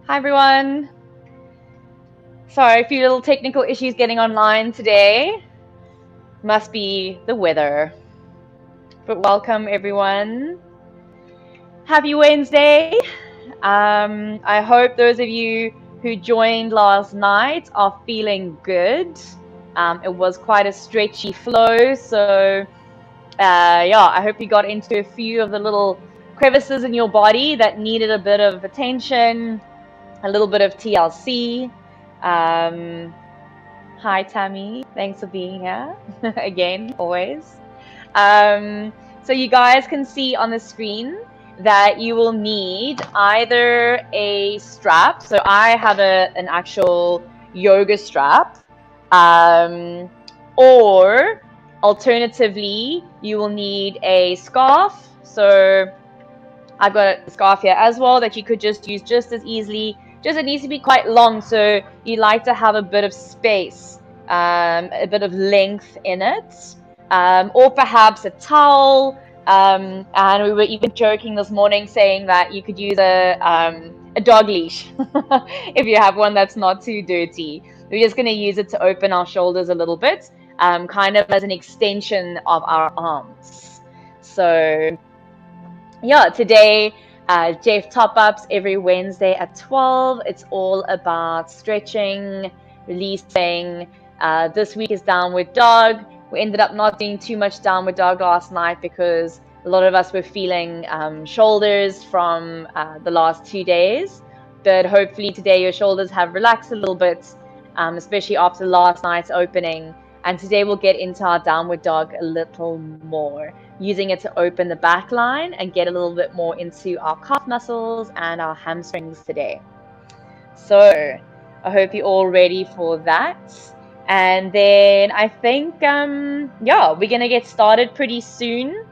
Hi everyone. Sorry, a few little technical issues getting online today. Must be the weather. But welcome everyone. Happy Wednesday. I hope those of you who joined last night are feeling good. It was quite a stretchy flow, so yeah, I hope you got into a few of the little crevices in your body that needed a bit of attention, a little bit of TLC. Hi, Tammy. Thanks for being here again, always. So you guys can see on the screen that you will need either a strap. So I have an actual yoga strap, or alternatively, you will need a scarf. So I've got a scarf here as well that you could just use just as easily. Just it needs to be quite long, so you like to have a bit of space, a bit of length in it, or perhaps a towel. And we were even joking this morning, saying that you could use a dog leash if you have one that's not too dirty. We're just going to use it to open our shoulders a little bit, kind of as an extension of our arms. So yeah, today, Jeff top-ups every Wednesday at 12. It's all about stretching, releasing. This week is downward dog. We ended up not doing too much downward dog last night because a lot of us were feeling shoulders from the last 2 days. But hopefully today your shoulders have relaxed a little bit, especially after last night's opening. And today we'll get into our downward dog a little more, using it to open the back line and get a little bit more into our calf muscles and our hamstrings today. So I hope you're all ready for that. And then I think, yeah, we're going to get started pretty soon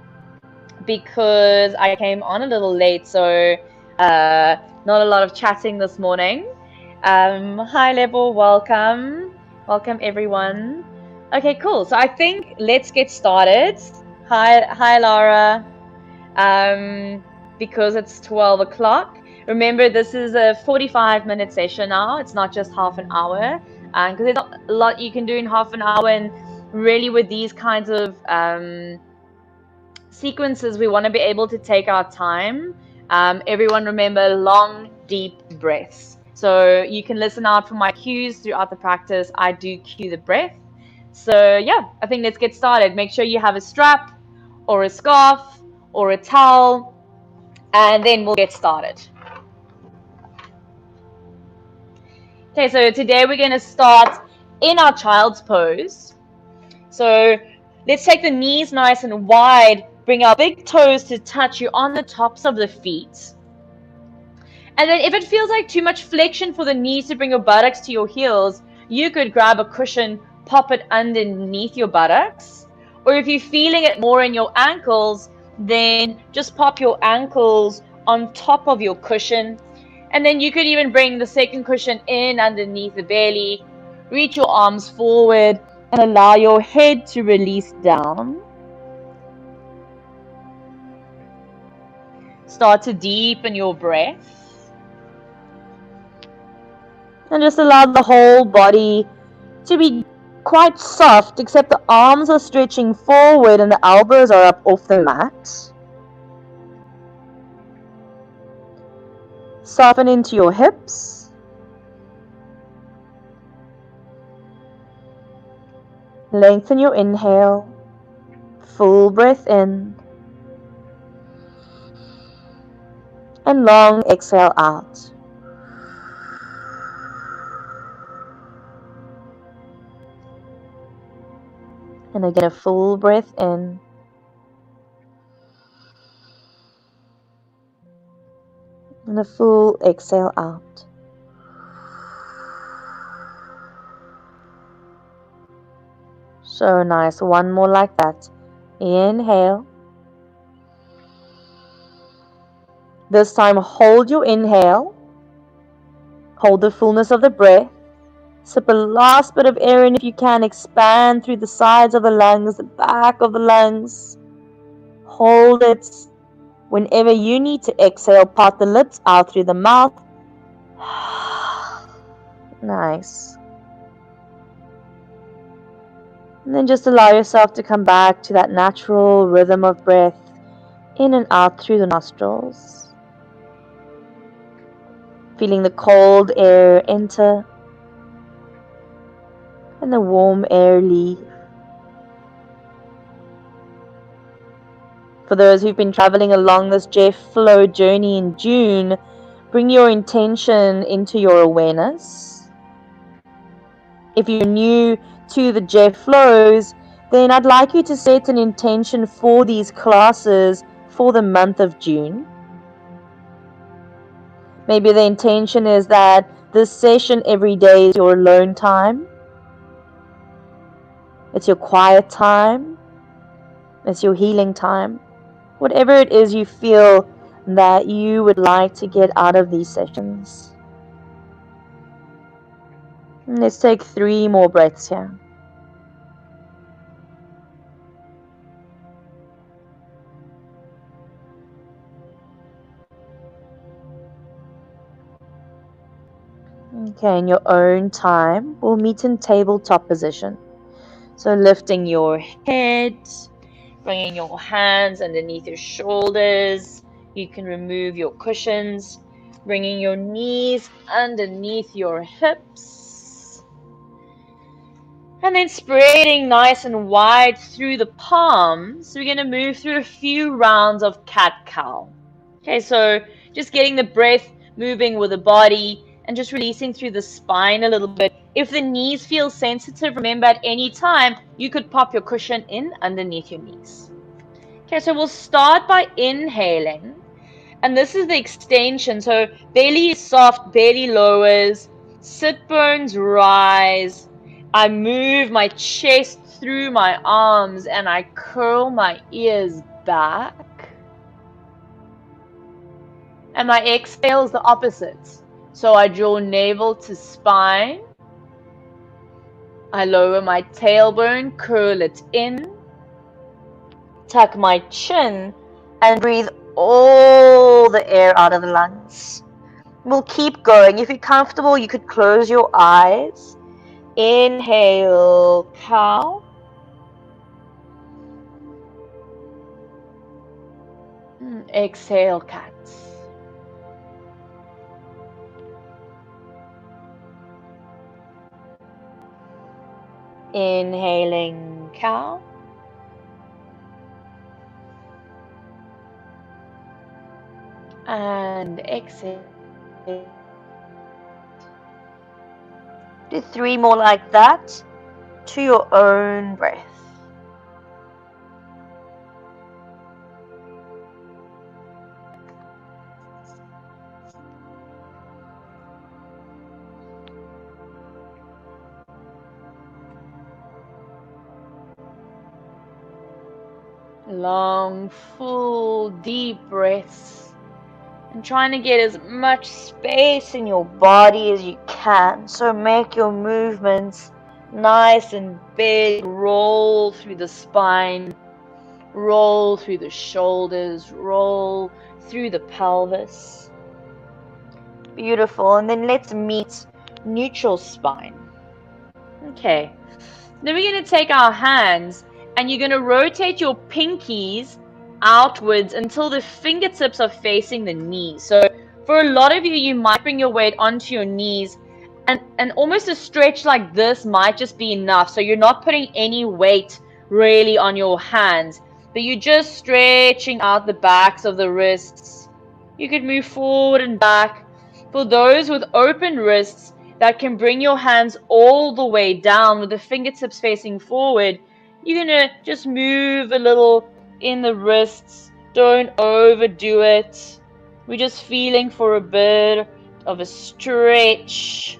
because I came on a little late. So not a lot of chatting this morning. Hi, Level. Welcome. Welcome, everyone. Okay, cool. So I think let's get started. Hi, Lara. Because it's 12 o'clock. Remember, this is a 45-minute session now. It's not just half an hour. Because there's not a lot you can do in half an hour. And really with these kinds of sequences, we want to be able to take our time. Everyone remember long, deep breaths. So you can listen out for my cues throughout the practice. I do cue the breath. So yeah, I think let's get started. Make sure you have a strap or a scarf or a towel, and then we'll get started. Okay, so today we're going to start in our child's pose. So let's take the knees nice and wide, bring our big toes to touch you on the tops of the feet. And then if it feels like too much flexion for the knees to bring your buttocks to your heels, you could grab a cushion, pop it underneath your buttocks. Or if you're feeling it more in your ankles, then just pop your ankles on top of your cushion. And then you could even bring the second cushion in underneath the belly. Reach your arms forward and allow your head to release down. Start to deepen your breath. And just allow the whole body to be quite soft, except the arms are stretching forward and the elbows are up off the mat. Soften into your hips. Lengthen your inhale. Full breath in. And long exhale out. And again, a full breath in. And a full exhale out. So nice. One more like that. Inhale. This time, hold your inhale. Hold the fullness of the breath. Sip a last bit of air in if you can. Expand through the sides of the lungs, the back of the lungs. Hold it. Whenever you need to exhale, part the lips out through the mouth. Nice. And then just allow yourself to come back to that natural rhythm of breath in and out through the nostrils. Feeling the cold air enter and the warm air leave. For those who've been traveling along this Jeff Flow journey in June, bring your intention into your awareness. If you're new to the Jeff Flows, then I'd like you to set an intention for these classes for the month of June. Maybe the intention is that this session every day is your alone time. It's your quiet time. It's your healing time. Whatever it is you feel that you would like to get out of these sessions. And let's take 3 more breaths here. Okay, in your own time, we'll meet in tabletop position. So lifting your head, bringing your hands underneath your shoulders. You can remove your cushions, bringing your knees underneath your hips. And then spreading nice and wide through the palms. We're going to move through a few rounds of cat-cow. Okay, so just getting the breath moving with the body and just releasing through the spine a little bit. If the knees feel sensitive, remember at any time you could pop your cushion in underneath your knees. Okay, so we'll start by inhaling. And this is the extension. So belly is soft, belly lowers, sit bones rise. I move my chest through my arms and I curl my ears back. And my exhale is the opposite. So I draw navel to spine. I lower my tailbone, curl it in. Tuck my chin and breathe all the air out of the lungs. We'll keep going. If you're comfortable, you could close your eyes. Inhale, cow. Exhale, cat. Inhaling, cow. And exhale. Do 3 more like that to your own breath. Long, full, deep breaths. And trying to get as much space in your body as you can. So make your movements nice and big. Roll through the spine. Roll through the shoulders. Roll through the pelvis. Beautiful. And then let's meet neutral spine. Okay. Then we're going to take our hands and you're going to rotate your pinkies outwards until the fingertips are facing the knees. So for a lot of you, you might bring your weight onto your knees and almost a stretch like this might just be enough. So you're not putting any weight really on your hands, but you're just stretching out the backs of the wrists. You could move forward and back. For those with open wrists, that can bring your hands all the way down with the fingertips facing forward. You're going to just move a little in the wrists. Don't overdo it. We're just feeling for a bit of a stretch.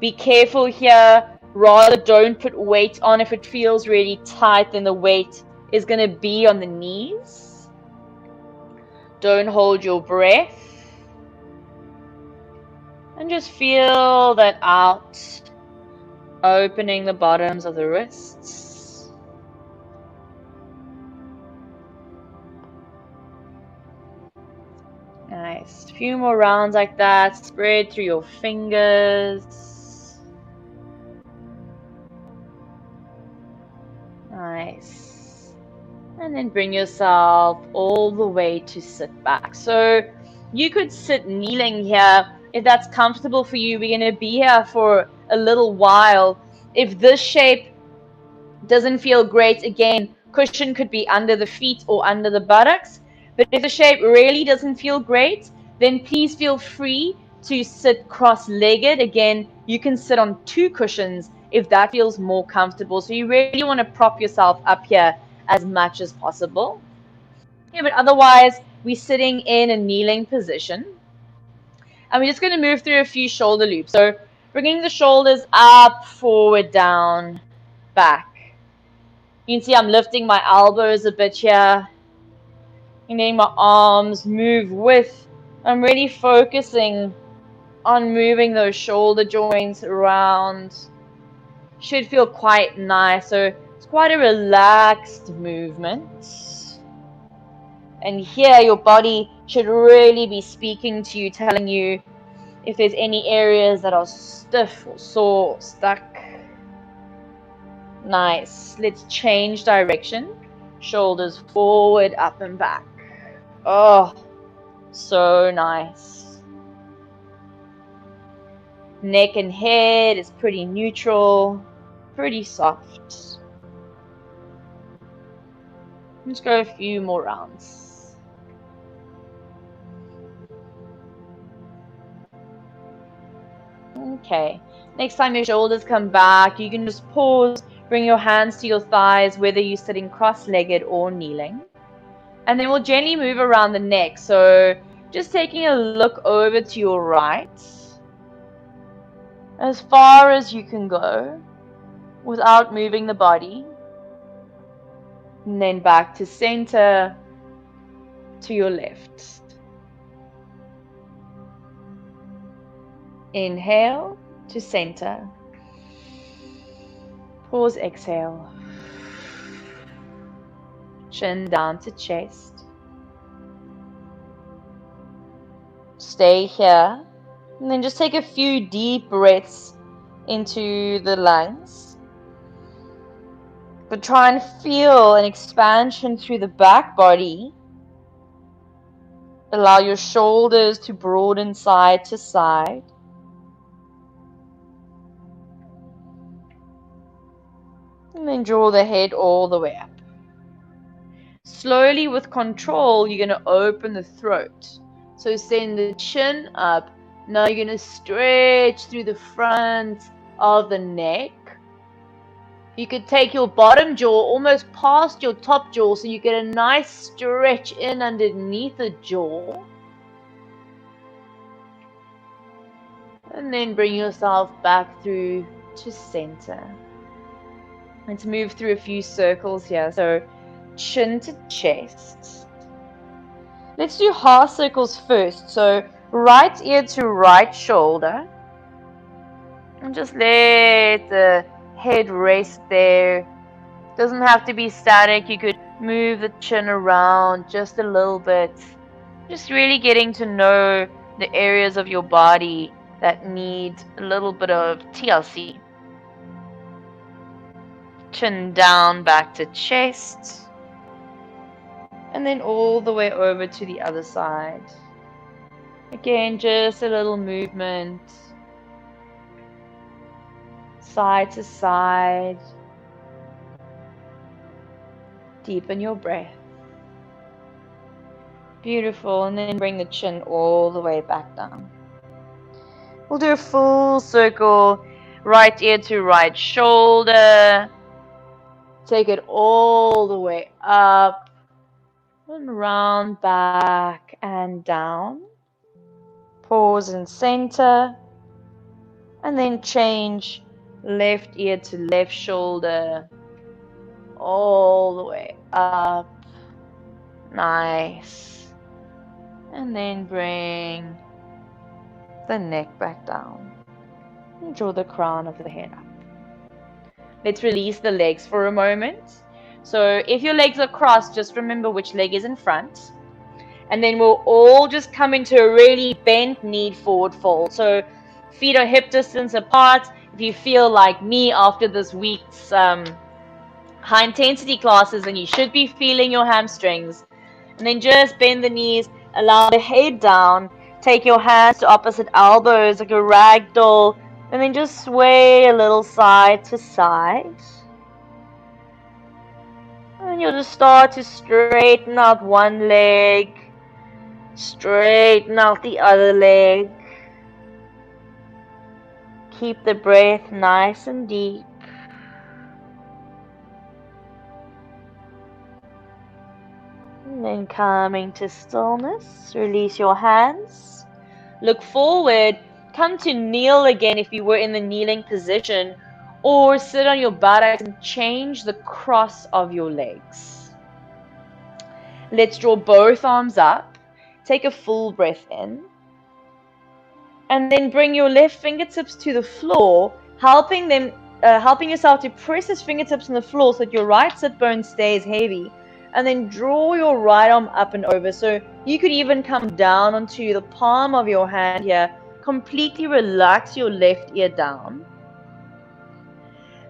Be careful here. Rather don't put weight on. If it feels really tight, then the weight is going to be on the knees. Don't hold your breath. And just feel that out, opening the bottoms of the wrists. Nice. A few more rounds like that. Spread through your fingers. Nice. And then bring yourself all the way to sit back. So you could sit kneeling here if that's comfortable for you. We're going to be here for a little while. If this shape doesn't feel great, again, cushion could be under the feet or under the buttocks. But if the shape really doesn't feel great, then please feel free to sit cross-legged. Again, you can sit on 2 cushions if that feels more comfortable. So you really want to prop yourself up here as much as possible. Yeah, but otherwise, we're sitting in a kneeling position. And we're just going to move through a few shoulder loops. So bringing the shoulders up, forward, down, back. You can see I'm lifting my elbows a bit here. And letting my arms move with. I'm really focusing on moving those shoulder joints around. Should feel quite nice. So it's quite a relaxed movement. And here your body should really be speaking to you, telling you if there's any areas that are stiff or sore or stuck. Nice. Let's change direction. Shoulders forward, up and back. Oh, so nice. Neck and head is pretty neutral, pretty soft. Let's go a few more rounds. Okay. Next time your shoulders come back, you can just pause, bring your hands to your thighs, whether you're sitting cross-legged or kneeling. And then we'll gently move around the neck. So just taking a look over to your right, as far as you can go without moving the body. And then back to center, to your left. Inhale to center. Pause, exhale. Chin down to chest. Stay here. And then just take a few deep breaths into the lungs. But try and feel an expansion through the back body. Allow your shoulders to broaden side to side. And then draw the head all the way up. Slowly, with control, you're going to open the throat. So send the chin up. Now you're going to stretch through the front of the neck. You could take your bottom jaw almost past your top jaw so you get a nice stretch in underneath the jaw. And then bring yourself back through to center. Let's move through a few circles here. So chin to chest. Let's do half circles first. So right ear to right shoulder. And just let the head rest there. Doesn't have to be static. You could move the chin around just a little bit. Just really getting to know the areas of your body that need a little bit of TLC. Chin down, back to chest. And then all the way over to the other side. Again, just a little movement. Side to side. Deepen your breath. Beautiful. And then bring the chin all the way back down. We'll do a full circle. Right ear to right shoulder. Take it all the way up. And round, back and down. Pause and center. And then change left ear to left shoulder. All the way up. Nice. And then bring the neck back down. And draw the crown of the head up. Let's release the legs for a moment. So if your legs are crossed, just remember which leg is in front. And then we'll all just come into a really bent knee forward fold. So feet are hip distance apart. If you feel like me after this week's high intensity classes, and you should be feeling your hamstrings. And then just bend the knees, allow the head down, take your hands to opposite elbows like a rag doll, and then just sway a little side to side. And you'll just start to straighten out one leg, straighten out the other leg. Keep the breath nice and deep. And then coming to stillness, release your hands. Look forward, come to kneel again if you were in the kneeling position, or sit on your buttocks and change the cross of your legs. Let's draw both arms up. Take a full breath in. And then bring your left fingertips to the floor, helping yourself to press those fingertips on the floor so that your right sit bone stays heavy. And then draw your right arm up and over. So you could even come down onto the palm of your hand here. Completely relax your left ear down.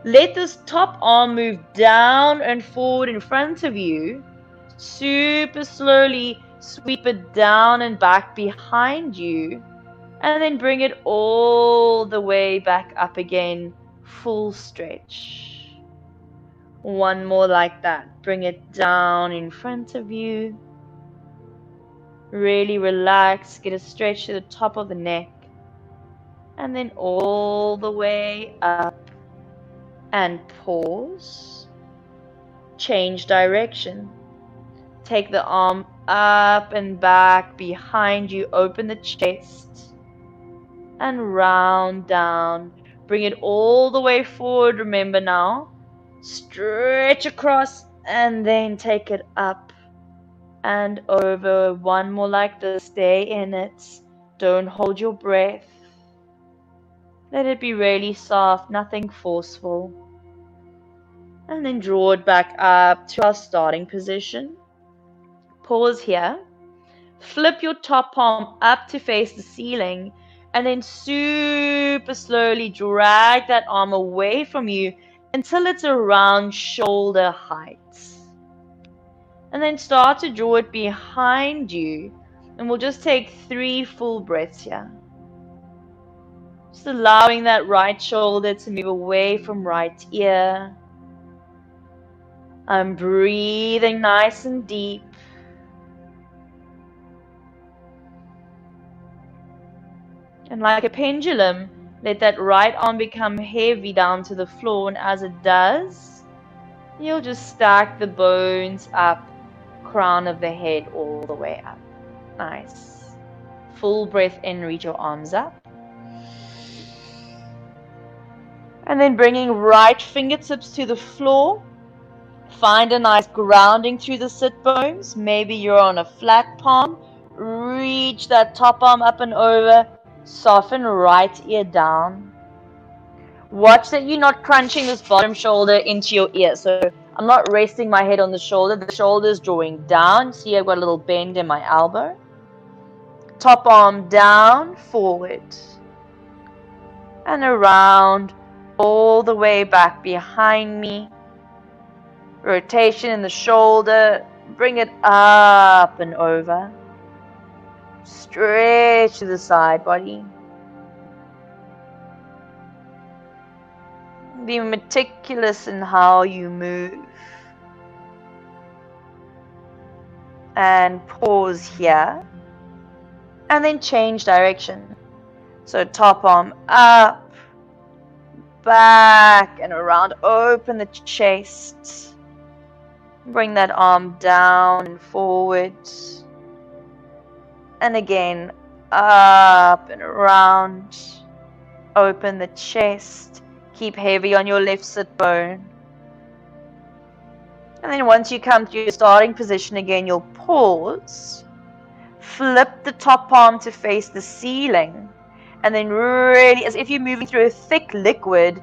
Let this top arm move down and forward in front of you. Super slowly sweep it down and back behind you. And then bring it all the way back up again. Full stretch. One more like that. Bring it down in front of you. Really relax. Get a stretch to the top of the neck. And then all the way up. And pause. Change direction. Take the arm up and back behind you. Open the chest. And round down. Bring it all the way forward. Remember now. Stretch across and then take it up and over. One more like this. Stay in it. Don't hold your breath. Let it be really soft, nothing forceful. And then draw it back up to our starting position. Pause here. Flip your top palm up to face the ceiling and then super slowly drag that arm away from you until it's around shoulder height. And then start to draw it behind you. And we'll just take 3 full breaths here. Just allowing that right shoulder to move away from right ear. I'm breathing nice and deep. And like a pendulum, let that right arm become heavy down to the floor, and as it does, you'll just stack the bones up, crown of the head all the way up. Nice. Full breath in, reach your arms up. And then bringing right fingertips to the floor. Find a nice grounding through the sit bones. Maybe you're on a flat palm. Reach that top arm up and over. Soften right ear down. Watch that you're not crunching this bottom shoulder into your ear. So I'm not resting my head on the shoulder. The shoulder is drawing down. See, I've got a little bend in my elbow. Top arm down, forward. And around, all the way back behind me. Rotation in the shoulder. Bring it up and over. Stretch to the side body. Be meticulous in how you move. And pause here. And then change direction. So top arm up, back and around. Open the chest. Bring that arm down and forward. And again, up and around. Open the chest. Keep heavy on your left sit bone. And then once you come to your starting position again, you'll pause. Flip the top palm to face the ceiling. And then really, as if you're moving through a thick liquid,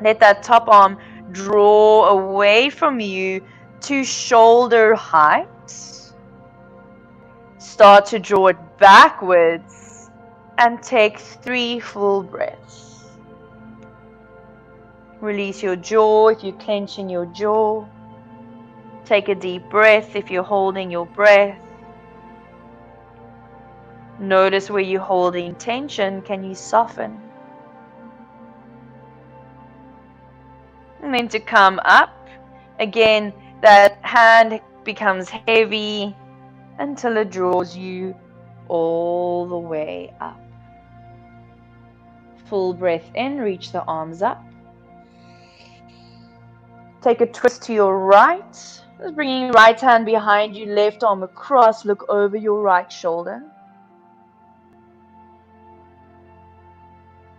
let that top arm draw away from you to shoulder height. Start to draw it backwards and take 3 full breaths. Release your jaw if you're clenching your jaw. Take a deep breath if you're holding your breath. Notice where you're holding tension. Can you soften? And then to come up, again, that hand becomes heavy until it draws you all the way up. Full breath in, reach the arms up. Take a twist to your right. Just bringing right hand behind you, left arm across, look over your right shoulder.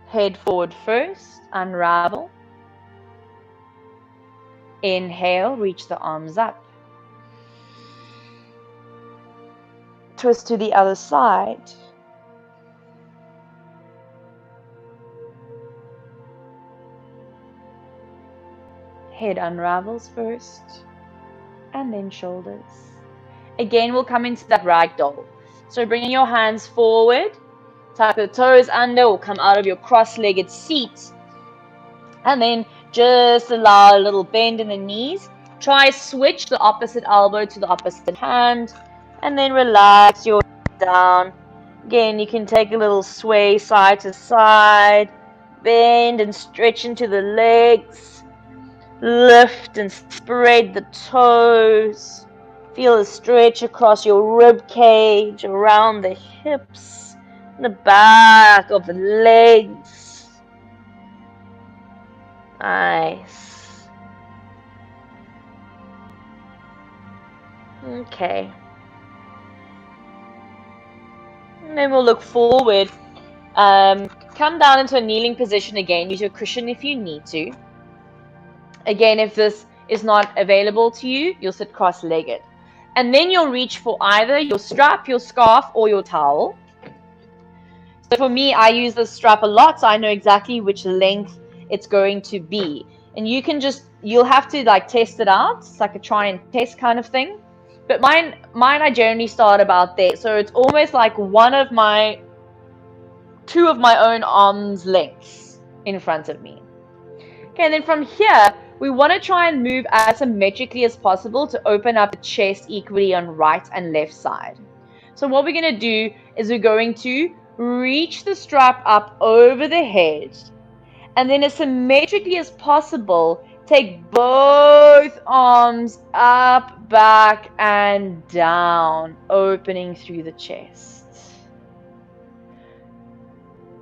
Head forward first, unravel. Inhale, reach the arms up. Twist to the other side. Head unravels first, and then shoulders. Again, we'll come into that ragdoll. So bringing your hands forward, tuck the toes under or come out of your cross-legged seat. And then just allow a little bend in the knees. Try switch the opposite elbow to the opposite hand. And then relax your head down. Again, you can take a little sway side to side. Bend and stretch into the legs. Lift and spread the toes. Feel a stretch across your rib cage, around the hips, the back of the legs. Nice. Okay. And then we'll look forward. Come down into a kneeling position again. Use your cushion if you need to. Again, if this is not available to you, you'll sit cross-legged. And then you'll reach for either your strap, your scarf, or your towel. So for me, I use the strap a lot, so I know exactly which length it's going to be. And you'll have to like test it out. It's like a try and test kind of thing. But mine I generally start about there. So it's almost like two of my own arms lengths in front of me. Okay, and then from here, we want to try and move as symmetrically as possible to open up the chest equally on right and left side. So what we're going to do is we're going to reach the strap up over the head, and then as symmetrically as possible, take both arms up, back, and down, opening through the chest.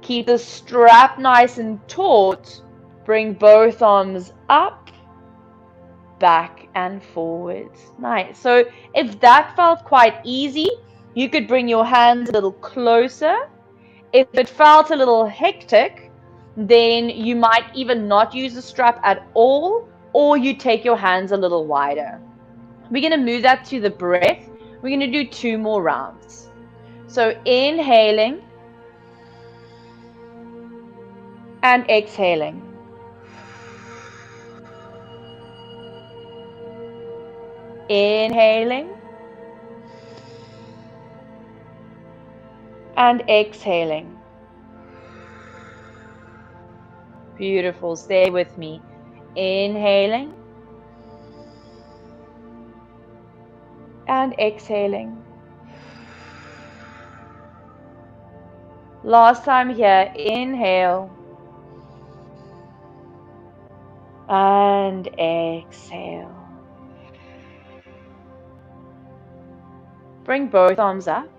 Keep the strap nice and taut. Bring both arms up, back and forward. Nice. So if that felt quite easy, you could bring your hands a little closer. If it felt a little hectic, then you might even not use the strap at all, or you take your hands a little wider. We're going to move that to the breath. We're going to do 2 more rounds. So inhaling and exhaling. Inhaling and exhaling. Beautiful. Stay with me. Inhaling and exhaling. Last time here. Inhale and exhale. Bring both arms up.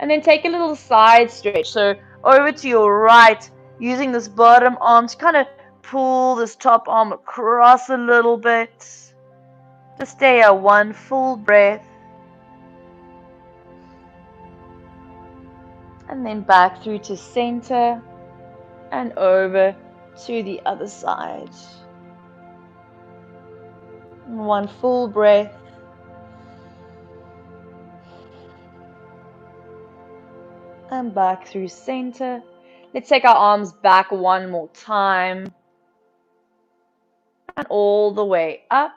And then take a little side stretch. So over to your right, using this bottom arm to kind of pull this top arm across a little bit. Just stay at 1 full breath. And then back through to center and over to the other side. 1 full breath. And back through center. Let's take our arms back 1 more time. And all the way up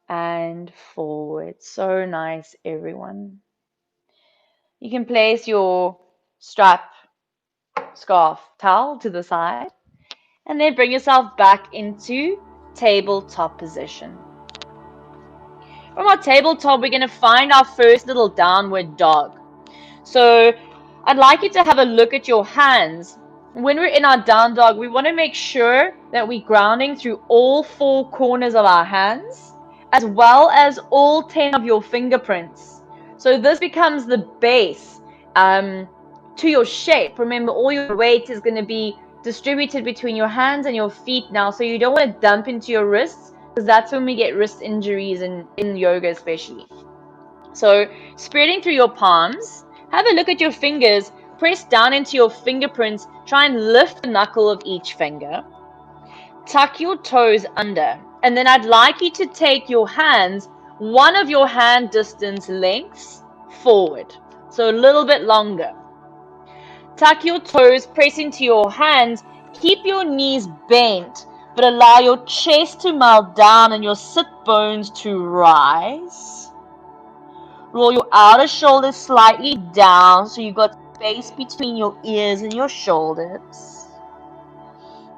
and forward. So nice, everyone. You can place your strap, scarf, towel to the side, and then bring yourself back into tabletop position. From our tabletop, we're going to find our first little downward dog. So I'd like you to have a look at your hands. When we're in our down dog, we want to make sure that we're grounding through all 4 corners of our hands, as well as all 10 of your fingerprints. So this becomes the base to your shape. Remember, all your weight is going to be distributed between your hands and your feet now, so you don't want to dump into your wrists, because that's when we get wrist injuries in yoga especially. So spreading through your palms, have a look at your fingers, press down into your fingerprints, try and lift the knuckle of each finger. Tuck your toes under, and then I'd like you to take your hands, one of your hand distance lengths forward, so a little bit longer. Tuck your toes, press into your hands, keep your knees bent, but allow your chest to melt down and your sit bones to rise. Roll your outer shoulders slightly down so you've got space between your ears and your shoulders.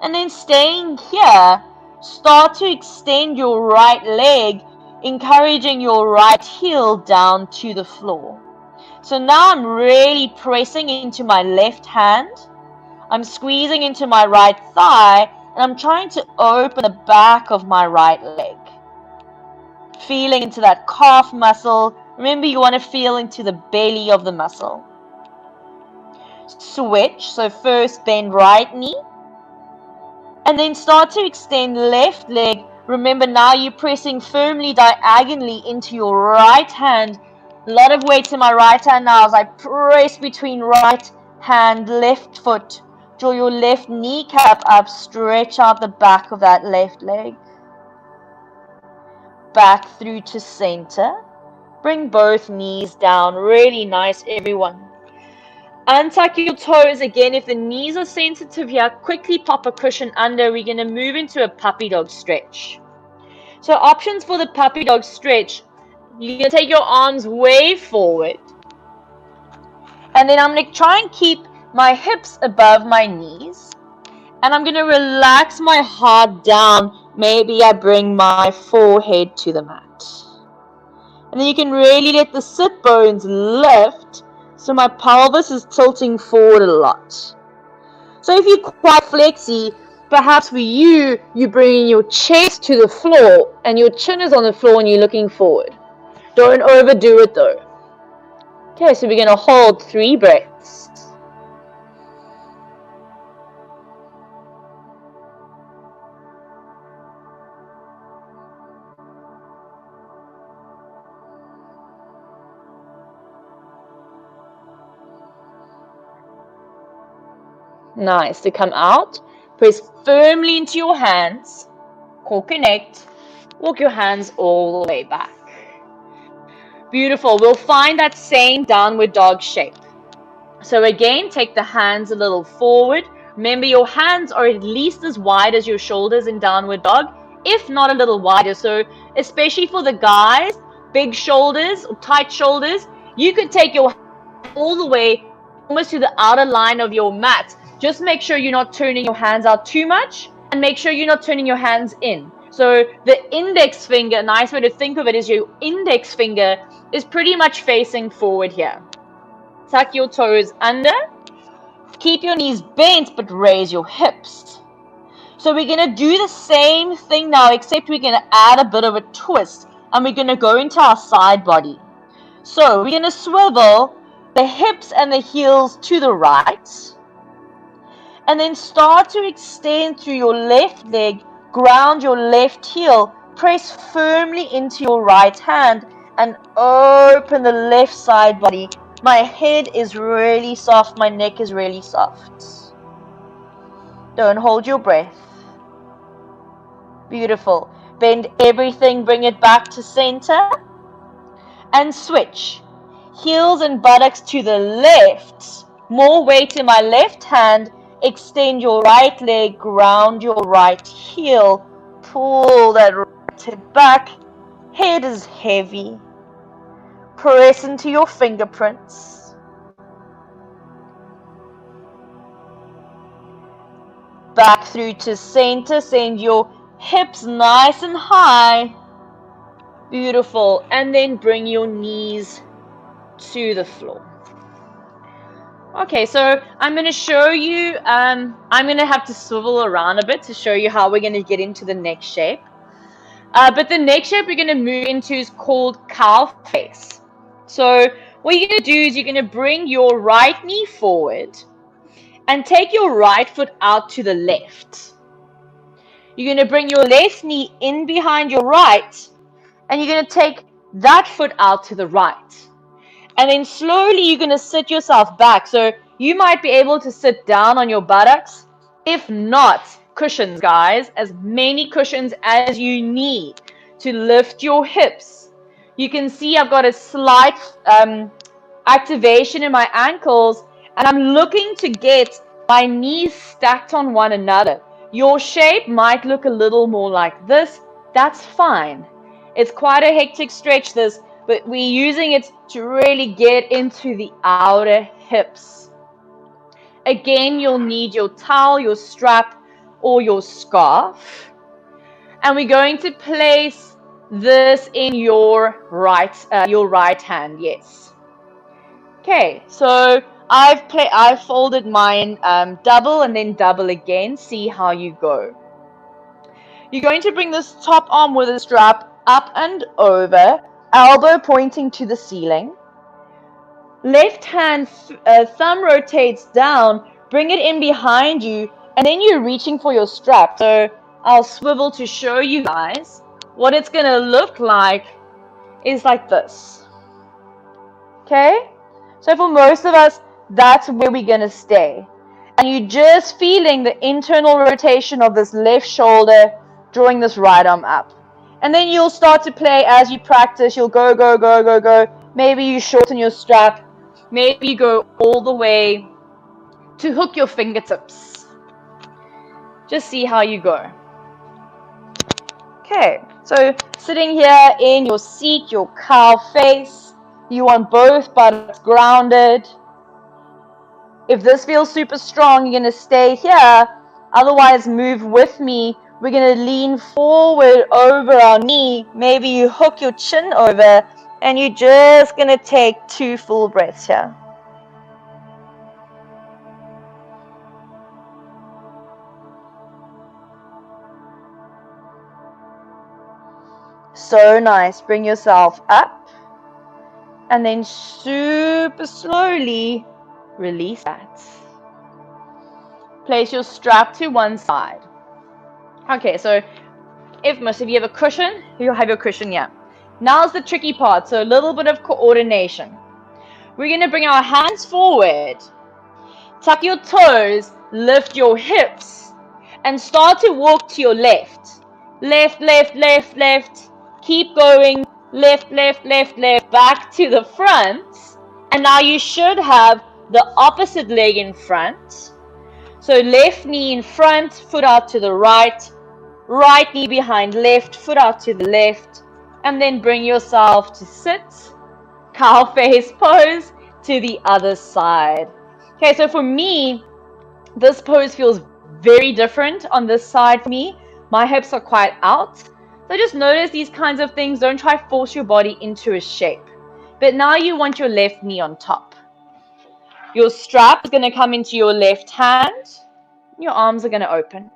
And then staying here, start to extend your right leg, encouraging your right heel down to the floor. So now I'm really pressing into my left hand. I'm squeezing into my right thigh, and I'm trying to open the back of my right leg. Feeling into that calf muscle. Remember, you want to feel into the belly of the muscle. Switch, so first bend right knee, and then start to extend left leg. Remember, now you're pressing firmly diagonally into your right hand. A lot of weight in my right hand now as I press between right hand, left foot. Draw your left kneecap up, stretch out the back of that left leg. Back through to center. Bring both knees down. Really nice, everyone. Untuck your toes again. If the knees are sensitive here, quickly pop a cushion under. We're going to move into a puppy dog stretch. So options for the puppy dog stretch, you're going to take your arms way forward. And then I'm going to try and keep my hips above my knees. And I'm going to relax my heart down. Maybe I bring my forehead to the mat. And then you can really let the sit bones lift. So my pelvis is tilting forward a lot. So if you're quite flexy, perhaps for you, you're bringing your chest to the floor and your chin is on the floor and you're looking forward. Don't overdo it though. Okay, so we're going to hold 3 breaths. Nice. To come out, press firmly into your hands, core connect, walk your hands all the way back. Beautiful. We'll find that same downward dog shape. So again, take the hands a little forward. Remember, your hands are at least as wide as your shoulders in downward dog, if not a little wider. So especially for the guys, big shoulders or tight shoulders, you could take your hands all the way almost to the outer line of your mat. Just make sure you're not turning your hands out too much, and make sure you're not turning your hands in. So the index finger, a nice way to think of it is your index finger is pretty much facing forward here. Tuck your toes under. Keep your knees bent, but raise your hips. So we're going to do the same thing now, except we're going to add a bit of a twist, and we're going to go into our side body. So we're going to swivel the hips and the heels to the right, and then start to extend through your left leg, ground your left heel, press firmly into your right hand, and open the left side body. My head is really soft, my neck is really soft. Don't hold your breath. Beautiful. Bend everything, bring it back to center, and switch. Heels and buttocks to the left. More weight in my left hand. Extend your right leg, ground your right heel, pull that right hip back, head is heavy, press into your fingerprints, through to center. Send your hips nice and high. Beautiful. And then bring your knees to the floor. Okay, so I'm going to show you, I'm going to have to swivel around a bit to show you how we're going to get into the next shape. But the next shape we're going to move into is called cow face. So what you're going to do is you're going to bring your right knee forward and take your right foot out to the left. You're going to bring your left knee in behind your right, and you're going to take that foot out to the right. And then slowly you're going to sit yourself back. So you might be able to sit down on your buttocks. If not, cushions, guys. As many cushions as you need to lift your hips. You can see I've got a slight activation in my ankles. And I'm looking to get my knees stacked on one another. Your shape might look a little more like this. That's fine. It's quite a hectic stretch, this. But we're using it to really get into the outer hips. Again, you'll need your towel, your strap, or your scarf. And we're going to place this in your right hand, yes. Okay, so I've folded mine double and then double again. See how you go. You're going to bring this top arm with a strap up and over. Elbow pointing to the ceiling. Left hand thumb rotates down, bring it in behind you, and then you're reaching for your strap. So I'll swivel to show you guys. What it's going to look like is like this. Okay? So for most of us, that's where we're going to stay. And you're just feeling the internal rotation of this left shoulder, drawing this right arm up. And then you'll start to play as you practice. You'll go, go, go, go, go. Maybe you shorten your strap. Maybe you go all the way to hook your fingertips. Just see how you go. Okay, so sitting here in your seat, your cow face. You want both buttocks grounded. If this feels super strong, you're going to stay here. Otherwise, move with me. We're going to lean forward over our knee. Maybe you hook your chin over, and you're just going to take 2 full breaths here. So nice. Bring yourself up, and then super slowly release that. Place your strap to one side. Okay, so if most of you have a cushion, you'll have your cushion here. Now's the tricky part, so a little bit of coordination. We're going to bring our hands forward, tuck your toes, lift your hips, and start to walk to your left. Left, left, left, left. Keep going. Left, left, left, left. Back to the front. And now you should have the opposite leg in front. So left knee in front, foot out to the right. Right knee behind left, foot out to the left. And then bring yourself to sit. Cow face pose to the other side. Okay, so for me, this pose feels very different on this side for me. My hips are quite out. So just notice these kinds of things. Don't try to force your body into a shape. But now you want your left knee on top. Your strap is going to come into your left hand. Your arms are going to open.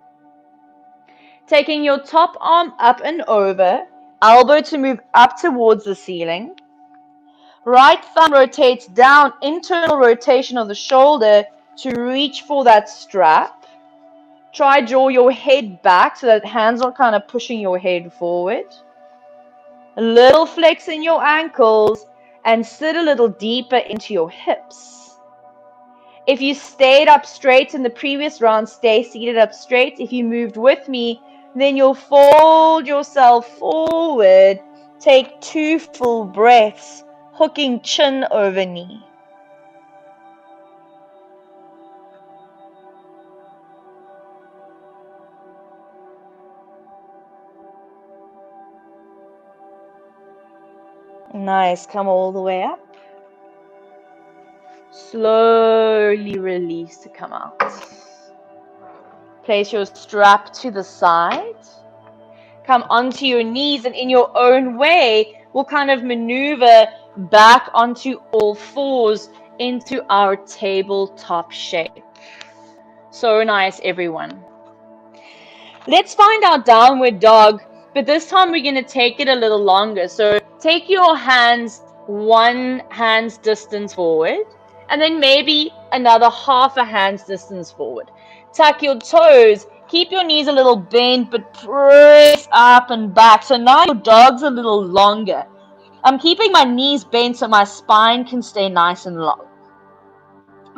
Taking your top arm up and over. Elbow to move up towards the ceiling. Right thumb rotates down, internal rotation of the shoulder to reach for that strap. Try draw your head back so that hands are kind of pushing your head forward. A little flex in your ankles and sit a little deeper into your hips. If you stayed up straight in the previous round, stay seated up straight. If you moved with me, then you'll fold yourself forward. Take 2 full breaths, hooking chin over knee. Nice, come all the way up. Slowly release to come out. Place your strap to the side. Come onto your knees, and in your own way, we'll kind of maneuver back onto all fours into our tabletop shape. So nice, everyone. Let's find our downward dog, but this time we're going to take it a little longer. So take your hands 1 hand's distance forward, and then maybe another half a hand's distance forward. Tuck your toes, keep your knees a little bent, but press up and back. So now your dog's a little longer. I'm keeping my knees bent so my spine can stay nice and long.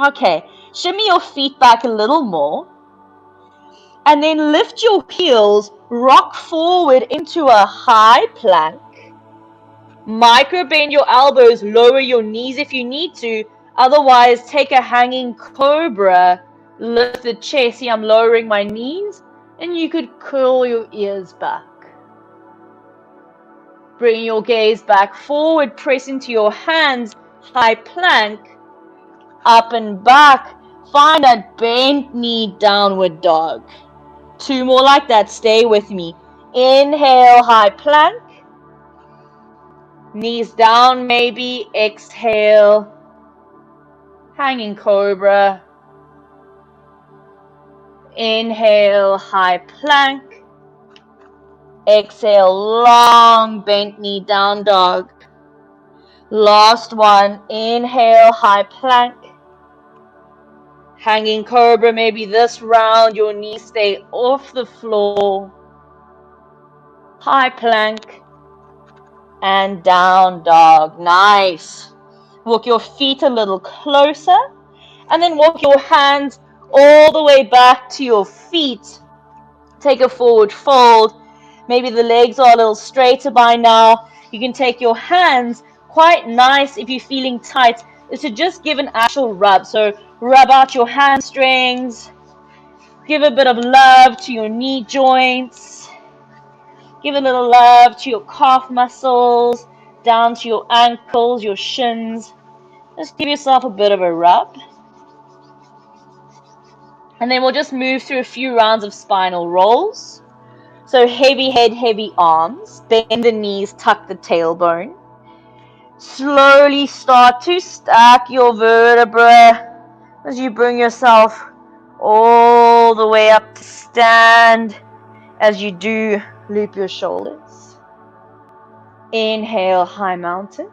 Okay, shimmy your feet back a little more. And then lift your heels, rock forward into a high plank. Micro bend your elbows, lower your knees if you need to. Otherwise, take a hanging cobra, lift the chest. See, I'm lowering my knees, and you could curl your ears back. Bring your gaze back forward, press into your hands, high plank, up and back. Find that bent knee, downward dog. 2 more like that. Stay with me. Inhale, high plank. Knees down maybe. Exhale. Hanging cobra. Inhale, high plank. Exhale, long bent knee, down dog. Last one. Inhale, high plank. Hanging cobra, maybe this round, your knees stay off the floor. High plank and down dog. Nice. Walk your feet a little closer, and then walk your hands all the way back to your feet. Take a forward fold. Maybe the legs are a little straighter by now. You can take your hands, quite nice if you're feeling tight, is to just give an actual rub. So rub out your hamstrings. Give a bit of love to your knee joints. Give a little love to your calf muscles, down to your ankles, your shins. Just give yourself a bit of a rub. And then we'll just move through a few rounds of spinal rolls. So heavy head, heavy arms. Bend the knees, tuck the tailbone. Slowly start to stack your vertebrae as you bring yourself all the way up to stand. As you do, loop your shoulders. Inhale, high mountain.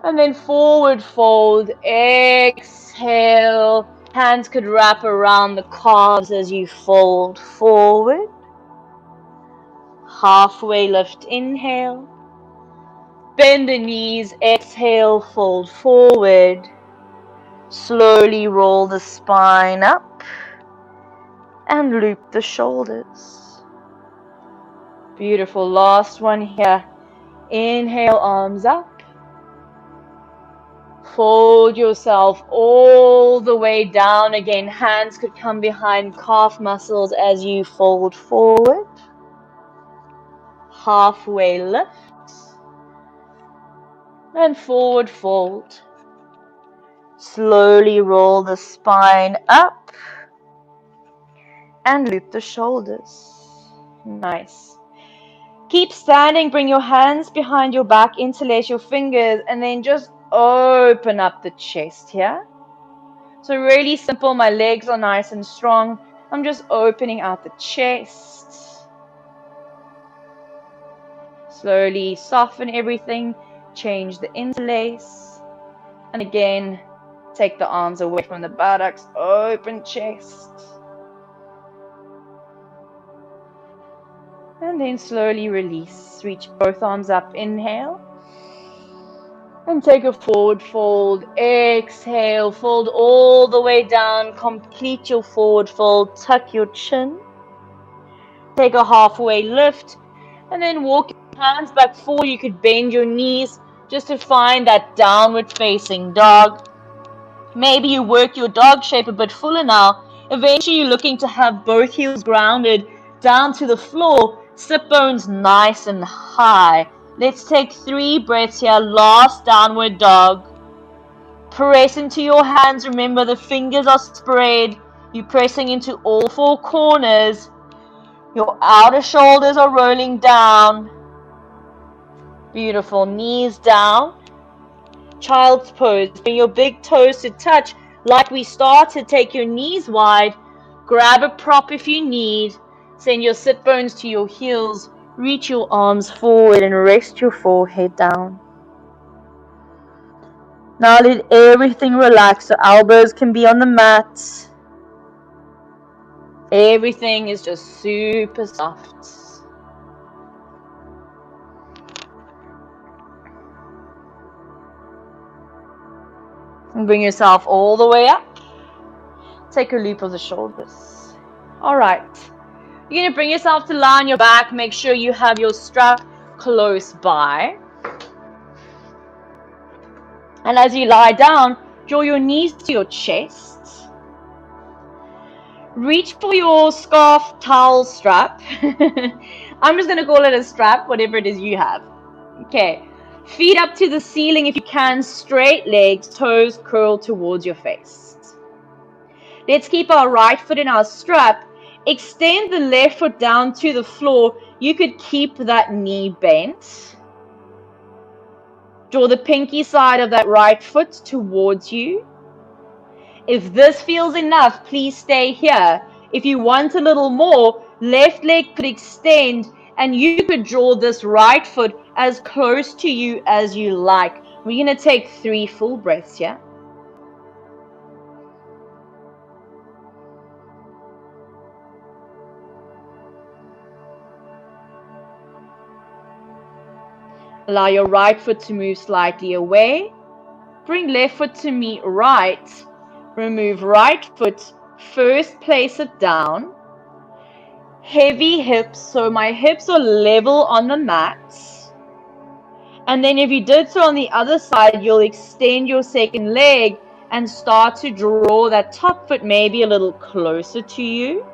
And then forward fold. Exhale. Hands could wrap around the calves as you fold forward. Halfway lift, inhale. Bend the knees, exhale, fold forward. Slowly roll the spine up and loop the shoulders. Beautiful. Last one here. Inhale, arms up. Fold yourself all the way down. Again, hands could come behind calf muscles as you fold forward. Halfway lift. And forward fold. Slowly roll the spine up and loop the shoulders. Nice. Keep standing. Bring your hands behind your back. Interlace your fingers and then just open up the chest here. So really simple. My legs are nice and strong. I'm just opening out the chest. Slowly soften everything. Change the interlace. And again, take the arms away from the buttocks. Open chest. And then slowly release. Reach both arms up. Inhale. And take a forward fold. Exhale. Fold all the way down. Complete your forward fold. Tuck your chin. Take a halfway lift. And then walk your hands back forward. You could bend your knees just to find that downward facing dog. Maybe you work your dog shape a bit fuller now. Eventually you're looking to have both heels grounded down to the floor. Sit bones nice and high. Let's take 3 breaths here. Last downward dog. Press into your hands. Remember the fingers are spread. You're pressing into all four corners. Your outer shoulders are rolling down. Beautiful. Knees down. Child's pose. Bring your big toes to touch like we started. Take your knees wide. Grab a prop if you need. Send your sit bones to your heels. Reach your arms forward and rest your forehead down. Now let everything relax. So elbows can be on the mat. Everything is just super soft. And bring yourself all the way up. Take a loop of the shoulders. All right. You're going to bring yourself to lie on your back. Make sure you have your strap close by. And as you lie down, draw your knees to your chest. Reach for your scarf towel strap. I'm just going to call it a strap, whatever it is you have. Okay. Feet up to the ceiling if you can. Straight legs, toes curl towards your face. Let's keep our right foot in our strap. Extend the left foot down to the floor. You could keep that knee bent. Draw the pinky side of that right foot towards you. If this feels enough, please stay here. If you want a little more, left leg could extend and you could draw this right foot as close to you as you like. We're going to take 3 full breaths here. Allow your right foot to move slightly away. Bring left foot to meet right. Remove right foot. First place it down. Heavy hips, so my hips are level on the mat. And then if you did so on the other side, you'll extend your second leg and start to draw that top foot maybe a little closer to you.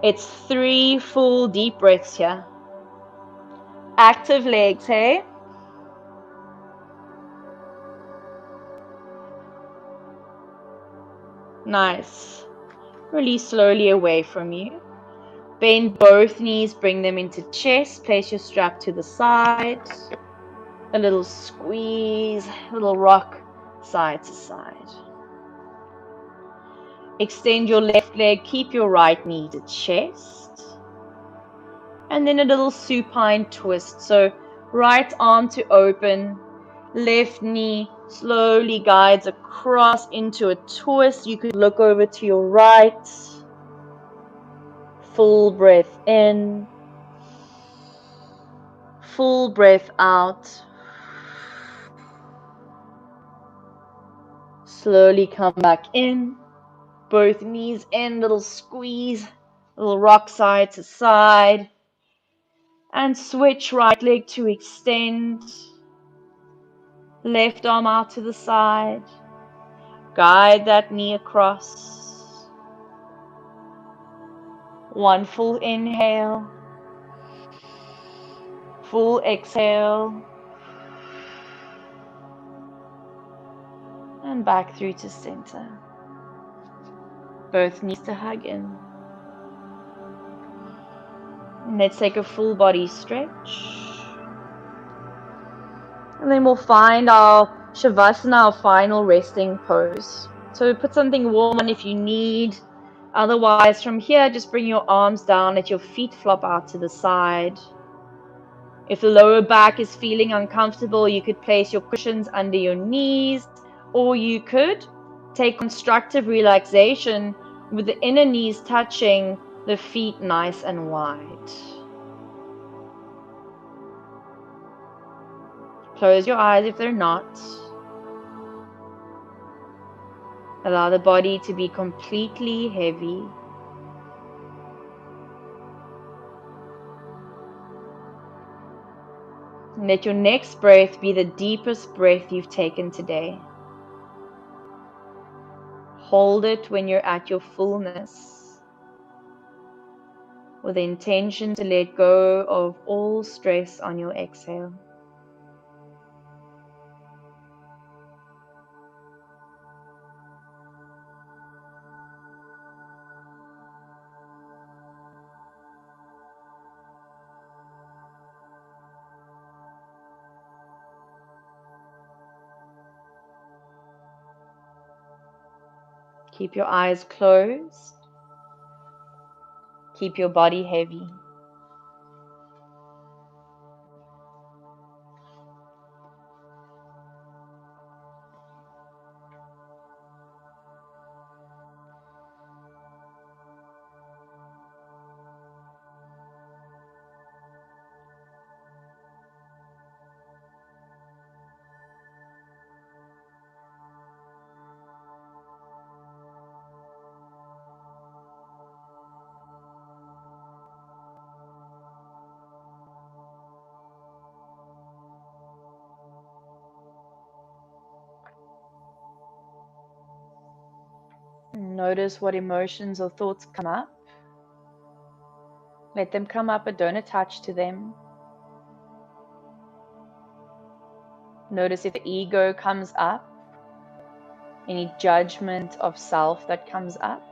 It's 3 full deep breaths here. Active legs, hey? Nice. Release slowly away from you. Bend both knees, bring them into chest. Place your strap to the side. A little squeeze, a little rock side to side. Extend your left leg, keep your right knee to chest. And then a little supine twist. So right arm to open, left knee slowly guides across into a twist. You could look over to your right. Full breath in. Full breath out. Slowly come back in. Both knees in, little squeeze, little rock side to side. And switch right leg to extend. Left arm out to the side. Guide that knee across. 1 full inhale. Full exhale. And back through to center. Both knees to hug in. And let's take a full body stretch. And then we'll find our Shavasana, our final resting pose. So put something warm on if you need. Otherwise, from here, just bring your arms down, let your feet flop out to the side. If the lower back is feeling uncomfortable, you could place your cushions under your knees, or you could take constructive relaxation with the inner knees touching the feet nice and wide. Close your eyes if they're not. Allow the body to be completely heavy. And let your next breath be the deepest breath you've taken today. Hold it when you're at your fullness, with the intention to let go of all stress on your exhale. Keep your eyes closed. Keep your body heavy. Notice what emotions or thoughts come up. Let them come up, but don't attach to them. Notice if the ego comes up, any judgment of self that comes up.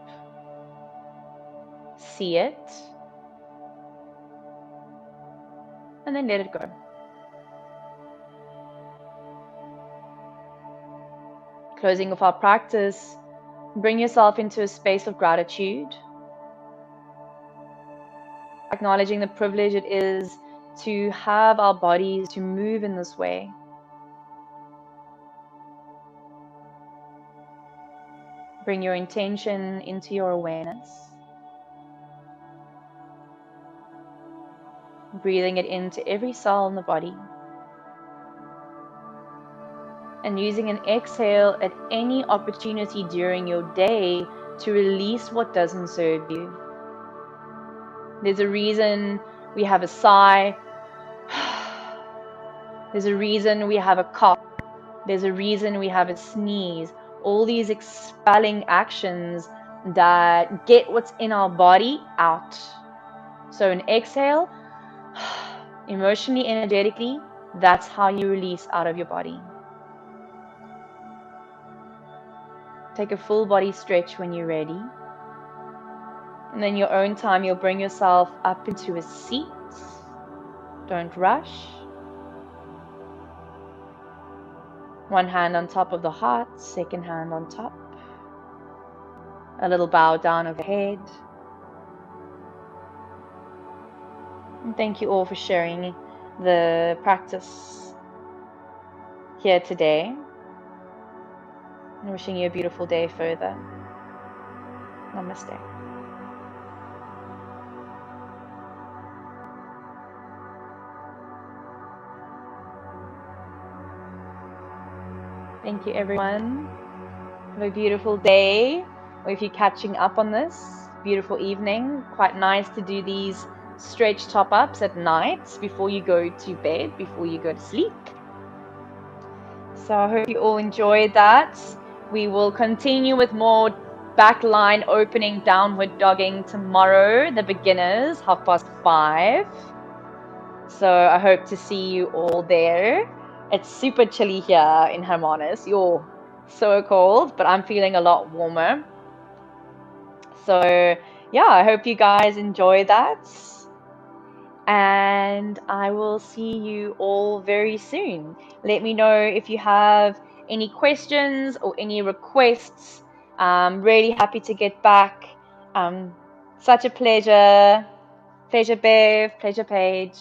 See it, and then let it go. Closing off our practice, bring yourself into a space of gratitude, acknowledging the privilege it is to have our bodies to move in this way. Bring your intention into your awareness, breathing it into every cell in the body, and using an exhale at any opportunity during your day to release what doesn't serve you. There's a reason we have a sigh. There's a reason we have a cough. There's a reason we have a sneeze. All these expelling actions that get what's in our body out. So an exhale, emotionally, energetically, that's how you release out of your body. Take a full body stretch when you're ready. And then your own time, you'll bring yourself up into a seat. Don't rush. One hand on top of the heart, second hand on top. A little bow down overhead. And thank you all for sharing the practice here today. I'm wishing you a beautiful day further. Namaste. Thank you, everyone. Have a beautiful day, or if you're catching up on this, beautiful evening. Quite nice to do these stretch top-ups at night before you go to bed, before you go to sleep. So I hope you all enjoyed that. We will continue with more backline opening downward dogging tomorrow, the beginners, 5:30. So I hope to see you all there. It's super chilly here in Hermanus. You're so cold, but I'm feeling a lot warmer. So yeah, I hope you guys enjoy that. And I will see you all very soon. Let me know if you have any questions or any requests. Really happy to get back. Such a pleasure. Pleasure, Bev. Pleasure, Paige.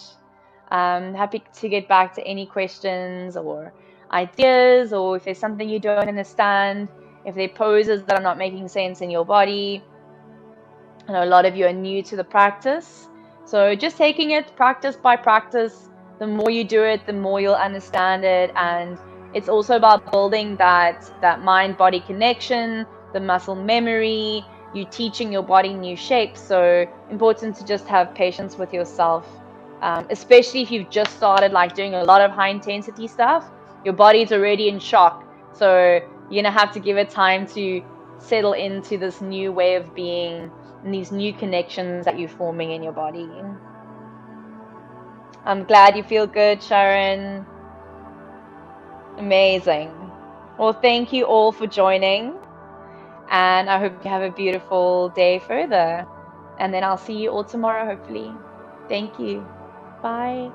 Happy to get back to any questions or ideas, or if there's something you don't understand, if there are poses that are not making sense in your body. I know a lot of you are new to the practice, so just taking it practice by practice. The more you do it, the more you'll understand it, and it's also about building that mind-body connection, the muscle memory. You teaching your body new shapes, so important to just have patience with yourself. Especially if you've just started like doing a lot of high intensity stuff, your body's already in shock. So you're gonna have to give it time to settle into this new way of being and these new connections that you're forming in your body. I'm glad you feel good, Sharon. Amazing. Well, thank you all for joining, and I hope you have a beautiful day further. And then I'll see you all tomorrow, hopefully. Thank you. Bye.